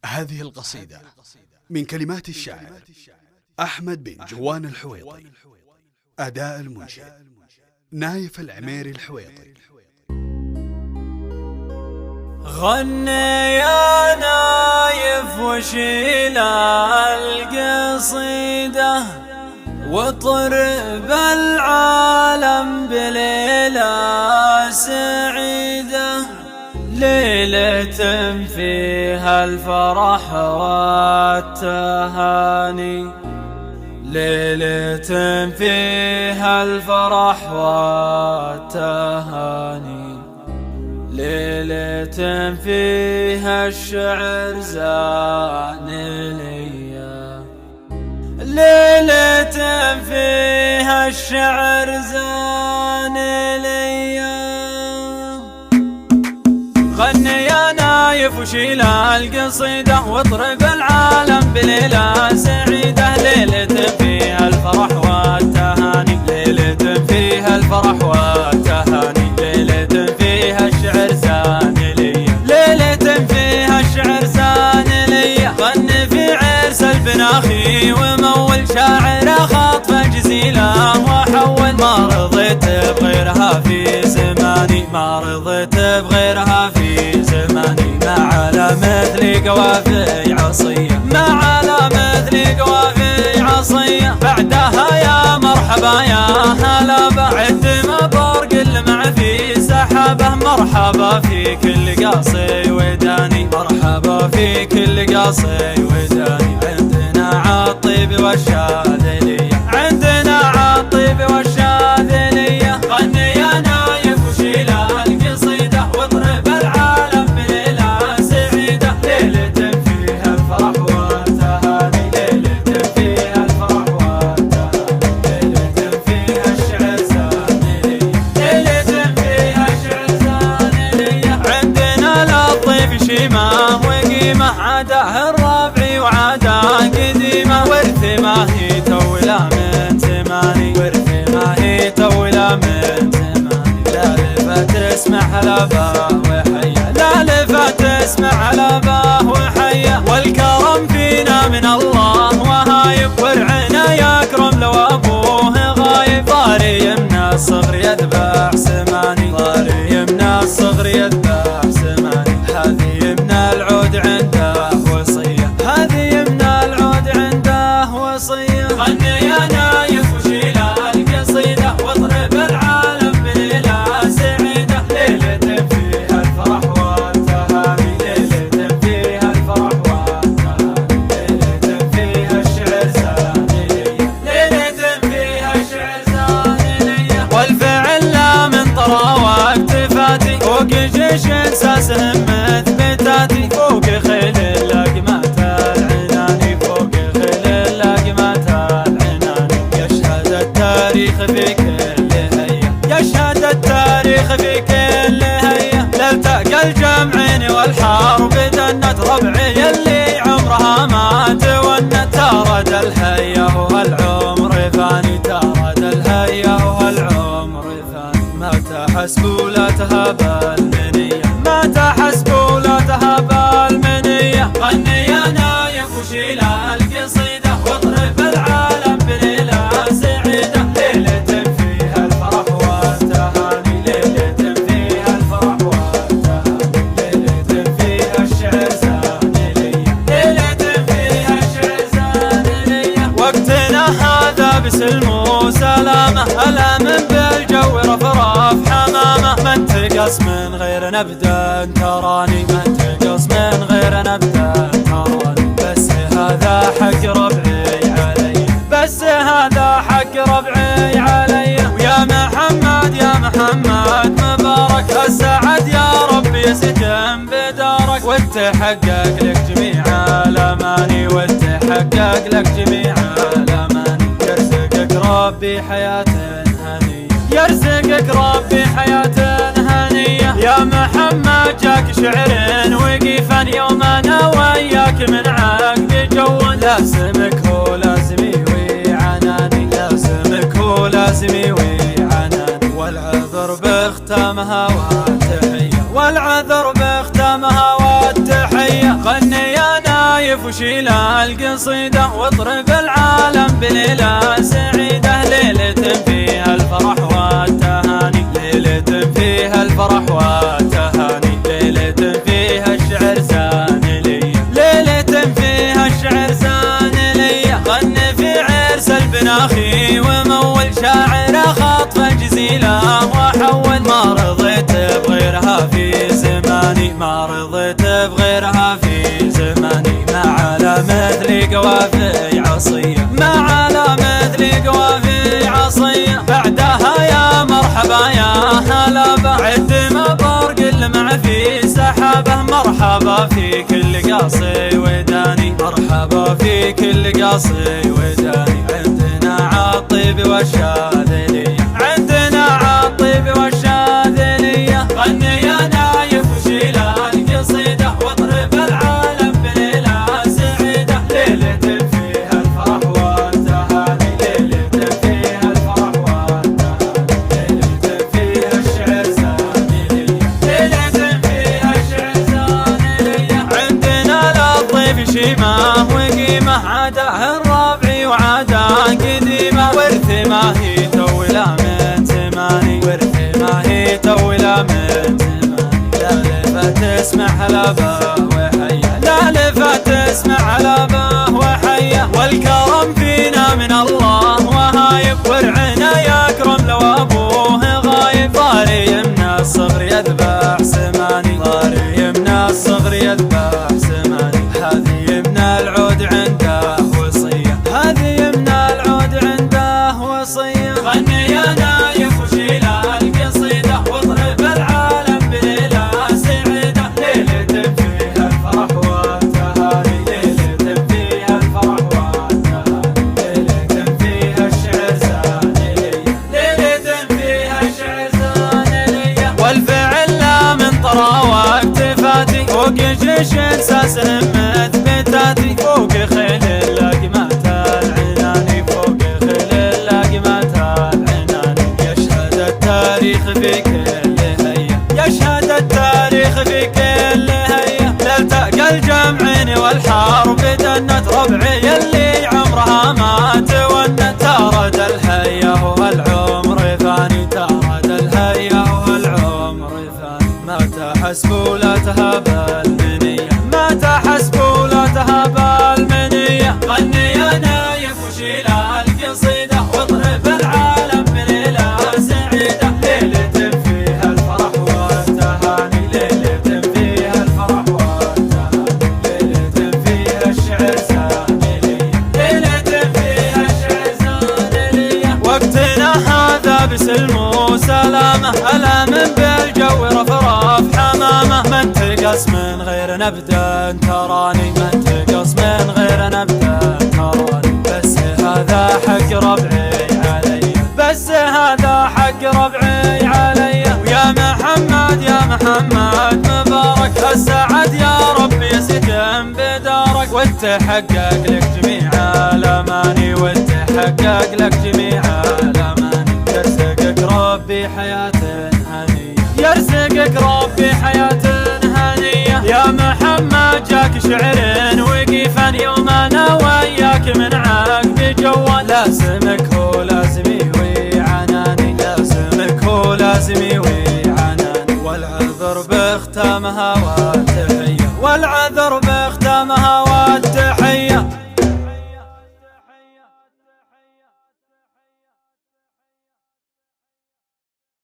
هذه القصيدة من كلمات الشاعر أحمد بن جوان الحويطي، أداء المنشد نايف العميري الحويطي. غني يا نايف وشيل القصيدة واطرب العالم بليلة سعيدة، ليلة فيها الفرح والتهاني، ليلة فيها الفرح والتهاني، ليلة فيها الشعر زان ليا، ليلة فيها الشعر زان ليا. غني يا نايف وشيل القصيدة واطرب العالم بليلة سعيدة، ليلة فيها الفرح والتهاني، ليلة فيها الفرح والتهاني، ليلة فيها الشعر زان ليا، ليلة فيها الشعر زان ليا. غني في عرس البناخي ومول شاعر خاطفة جزيلة، وحول ما رضيت بغيرها في زماني، ما رضيت بغيرها في زماني، ما على مثلي قوافي عصية، ما على مثلي قوافي عصية. بعدها يا مرحبا يا هلا بعد ما برق المع في سحابه، مرحبا في كل قاصي وداني، مرحبا في كل قاصي وداني. عندنا عالطيب والشاذلية، عندنا عالطيب والشاذلية. غني يا نايف وشيل القصيدة واضرب العالم بليلة سعيدة، ليلة فيها الفرح والتهاني، ليلة فيها الفرح والتهاني، ليلة فيها الشعر زانلية، ليلة فيها الشعر زانلية. عندنا للطيف شيمة وقيمة، عاداه الربعي وعاداه قديمة، ورث ما هي تولا من زماني، ورث ما هي تولا من زماني. لا لفت اسمع لباه وحيا، لا لفت اسمع لباه وحيا. والكرم فينا من الله وهايب، ورعنا يكرم لو ابوه غايب. ضاري من الصغر يذبح سماني، ضاري من الصغر يذبح سماني. هذه من العود عنده وصية، هذه من العود عنده وصية. غني يا نايف وشيل القصيدة واضرب العالم بليلة سعيدة، ليلة فيها الفرح والتهاني، ليلة فيها الفرح والتهاني، ليلة فيها الشعر زانلية، ليلة فيها الشعر زانلية. والفعل لا من طراوة اكتفاتي، فوق جيش ساسهم مثبتاتي، فوق خيل اللقمات العناني، فوق خيل اللقمات العناني. يشهد التاريخ في كل هيا، يشهد التاريخ في كل هيا. لالتقى الجمعين والحرب دنت ربعي اللي عمرها ما تونت. تارد الهيا والعمر فاني، تارد الهيا والعمر فاني. ما تحسبوا لا تهاب المنية، ما تحسبوا لا تهاب المنية. غني يا نايف وشيل القصيدة واضرب العالم بليلة سعيدة، ليلة فيها الفرح والتهاني، ليلة فيها الفرح والتهاني، ليلة فيها الشعر زانلية، ليلة فيها الشعر زانلية. وقتنا هذا بسلم وسلامة، الأمن بالجو رفرف حمامة. من تقص من غير نبدا تراني، من تقص من غير نبدا تراني. بس هذا حق ربعي علي، بس هذا حق ربعي علي. ويا محمد يا محمد مبارك، السعد يا ربي يسكن بدارك، وتحقق لك جميع الاماني، وتحقق لك جميع الاماني. يرزقك ربي حياة هنية، يرزقك ربي حياة هنية. يا محمد جاك شعر وقيفا يوم انا وياك من عقد جوا. لازمك هو لازمي وعناني، لازمك هو لازمي وعناني. والعذر باختامها والتحية، والعذر باختامها والتحية. غني يا وشيل القصيدة واطرب العالم بليلة سعيدة، ليلة فيها الفرح والتهاني، ليلة فيها الفرح والتهاني، ليلة فيها الشعر سانلية، ليلة فيها الشعر سانلية. غني في عرس البناخي ومول شاعر خاطفة جزيلة وحول، ما رضيت بغيرها في زماني، ما رضيت بغيرها في زماني. ما على مثلي قوافي عصية، ما على مثلي قوافي عصية. بعدها يا مرحبا يا هلا به، عد ما برق مع في سحابه. مرحبا في كل قاصي وداني، مرحبا في كل قاصي وداني. عندنا عالطيب والشاذلية، عندنا عالطيب والشاذلية. غني يا نايف وشيل القصيدة واطرب العالم بليلة سعيدة، ليلة فيها الفرح والتهاني، ليلة فيها الفرح والتهاني، ليلة فيها الشعر سانلية، ليلة فيها الشعر سانلية. عندنا للضيف شيمة وقيمة، عاداه الربعي وعاداه قديمة. ورث ما هي تولا من زماني، ورث ما هي تولا من زماني. لا لفة تسمع هلبه وحيا، لا لفة تسمع هلبه وحيا. والكرم فينا من الله وهايب، ورعنا يكرم لو ابوه غايب. ضاري من الصغر يذبح سماني، ضاري من الصغر يذبح سماني. هذه من العود عنده وصية، هذه من العود عنده وصية. غني يا نايف وشيل القصيدة واطرب العالم بليلة سعيدة، ليلة فيها الفرح والتهاني، ليلة فيها الفرح والتهاني، ليلة فيها الشعر سانلية، ليلة فيها الشعر سانلية. والفعل لا من طراوة اكتفاتي، فوق جيش ساسن مثبتاتي، فوق خيل اللقمات العناني، فوق خيل اللقمات العناني. يشهد التاريخ في كل هيا، يشهد التاريخ في كل هيا. لالتقى الجمعين والحرب دنت، ربعي يلي عمرها ما تونت. تارد الهيا والعمر فاني، تارد الهيا والعمر فاني. ما تحسب ولا تهاب المنية، ما تحسب ولا تهاب المنية. غني يا نايف وشيل القصيدة واطرب العالم بليلة سعيدة، ليلة فيها الفرح والتهاني، ليلة فيها الفرح والتهاني، ليلة فيها الشعر سانلية، ليلة فيها الشعر سانلية. وقتنا هذا بسلم وسلامة، ألام بالجو رفرف حمامة. من تقص من غير نبدأ تراني، من تقص من غير نبدأ تراني. بس هذا حق ربعي علي، بس هذا حق ربعي علي. ويا محمد يا محمد مبارك، السعد يا رب يسكن بدارك. وتحقق لك جميع الأماني، وتحقق لك جميع الأماني. يرزقك ربي حياة هنية، يرزقك ربي حياة هنية. يا محمد جاك شعر وقيفا، يوم انا وياك من عقد جوال. لازمك هو لازمي وعناني، لازمك هو لازمي وعناني. والعذر باختامها والتحية، والعذر باختامها